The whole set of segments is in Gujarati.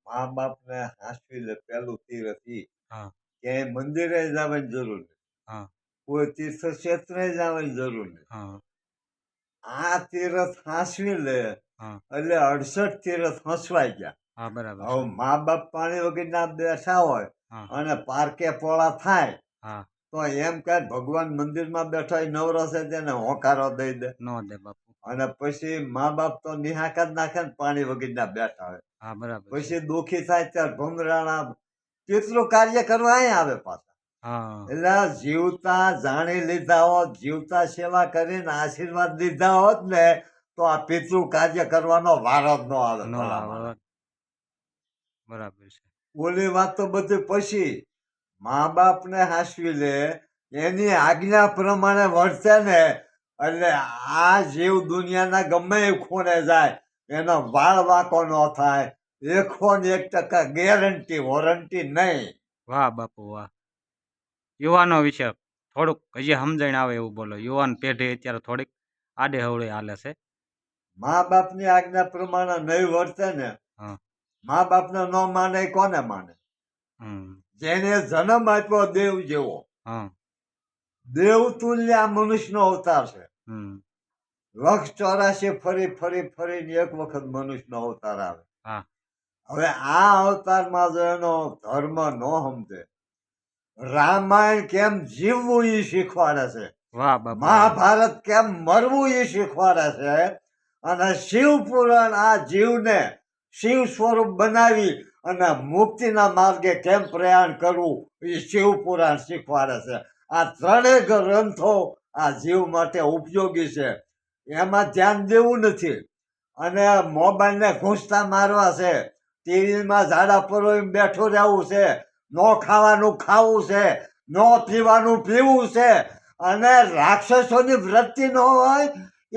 મા બાપને હાંસવી લે પેલું તીરથ ઈ. હા ક્યાંય મંદિરે જવાની જરૂર નથી, હા કોઈ તીર્થ ક્ષેત્રે જવાની જરૂર નથી. હા આ તીરથ હાંસવી લે હા એટલે 68 તીરથ હસવાઈ ગયા. હા બરાબર હવે છે. મા બાપ પાણી વગરના બેઠા હોય હા અને પારકે પોળા થાય હા તો એમ કહે ભગવાન મંદિરમાં બેઠા હોય નવરો છે તેને હોકારો દઈ દે. નો દે બાપુ. અને પછી મા બાપ તો નિહાકા જ નાખે ને પાણી વગરના બેઠા હોય. હા બરાબર છે. પછી દુઃખી થાય ત્યારે ભમરાણા પિતૃ કાર્ય કરવા અહીંયા આવે પાછા. હા એટલે જીવતા જાણી લીધા હોત, જીવતા સેવા કરીને આશીર્વાદ લીધા હોત ને તો આ પિતૃ કાર્ય કરવાનો વારો જ ન આવે નો ભલા આવે. માણસ. બરાબર છે. ઓલી વાત તો બધી પછી મા બાપને હાંસવી લે એની આજ્ઞા પ્રમાણે વર્તે ને એટલે આ જીવ દુનિયાના ગમે એ ખૂણે જાય એનો વાળ વાંકો ન થાય. 101% ગેરંટી વોરંટી નહીં. વાહ બાપુ વાહ. યુવાનો વિશે થોડુંક હજી સમજણ આવે એવું બોલો. યુવાન પેઢી અત્યારે થોડીક આડે હવળે હાલે છે. મા બાપની આજ્ઞા પ્રમાણે નહીં વર્તે ને હા મા બાપને ન માને એ કોને માને? હમ જેને જન્મ આપ્યો દેવ જેવો, હા દેવ તુલ્ય આ મનુષ્યનો અવતાર છે. હમ 184 ફરી ફરી ફરીને એક વખત મનુષ્યનો અવતાર આવે. હા હવે આ અવતારમાં જો એનો ધર્મ ન સમજે, રામાયણ કેમ જીવવું એ શીખવાડે છે, વાહ બાપુ વાહ. મહાભારત કેમ મરવું એ શીખવાડે છે, અને શિવ પુરાણ આ જીવને શિવ સ્વરૂપ બનાવી અને મુક્તિના માર્ગે કેમ પ્રયાણ કરવું એ શિવ પુરાણ શીખવાડે છે. આ ત્રણેય ગ્રંથો આ જીવ માટે ઉપયોગી છે. એમાં ધ્યાન દેવું નથી અને મોબાઈલને ઘૂંસતા મારવા છે, ટીવીમાં ઝાડા પરોઈને બેઠું રહેવું છે, ન ખાવાનું ખાવું છે, ન પીવાનું પીવું છે, અને રાક્ષસોની વૃત્તિ ન હોય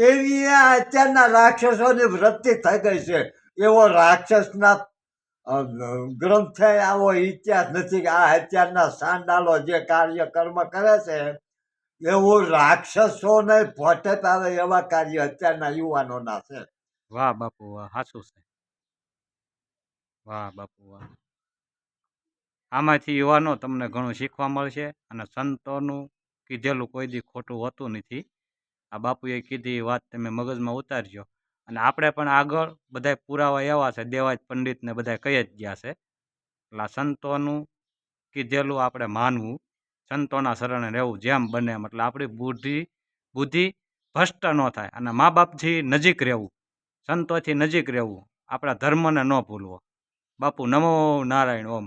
એવી અત્યારના રાક્ષસોની વૃત્તિ થઈ ગઈ છે. એવો રાક્ષસના ગ્રંથે આવો ઇતિહાસ નથી કે આ અત્યારના સાંડાલો જે કાર્ય કર્મ કરે છે એવું રાક્ષસોને પોતે આવે એવા કાર્ય અત્યારના યુવાનોના છે. વાહ બાપુ વાહ. સાચું છે. વાહ બાપુ વાહ. આમાંથી યુવાનો તમને ઘણું શીખવા મળશે અને સંતોનું કીધેલું કોઈ દી ખોટું હોતું નથી. આ બાપુએ કીધી એ વાત તમે મગજમાં ઉતારજો. અને આપણે પણ આગળ બધા પુરાવા એવા છે, દેવાજ પંડિતને બધા કહી જ ગયા છે. એટલે આ સંતોનું કીધેલું આપણે માનવું, સંતોના શરણે રહેવું જેમ બને એમ. એટલે આપણી બુદ્ધિ ભ્રષ્ટ ન થાય અને મા બાપથી નજીક રહેવું, સંતોથી નજીક રહેવું, આપણા ધર્મને ન ભૂલવો. બાપુ નમો નારાયણ. ઓમ.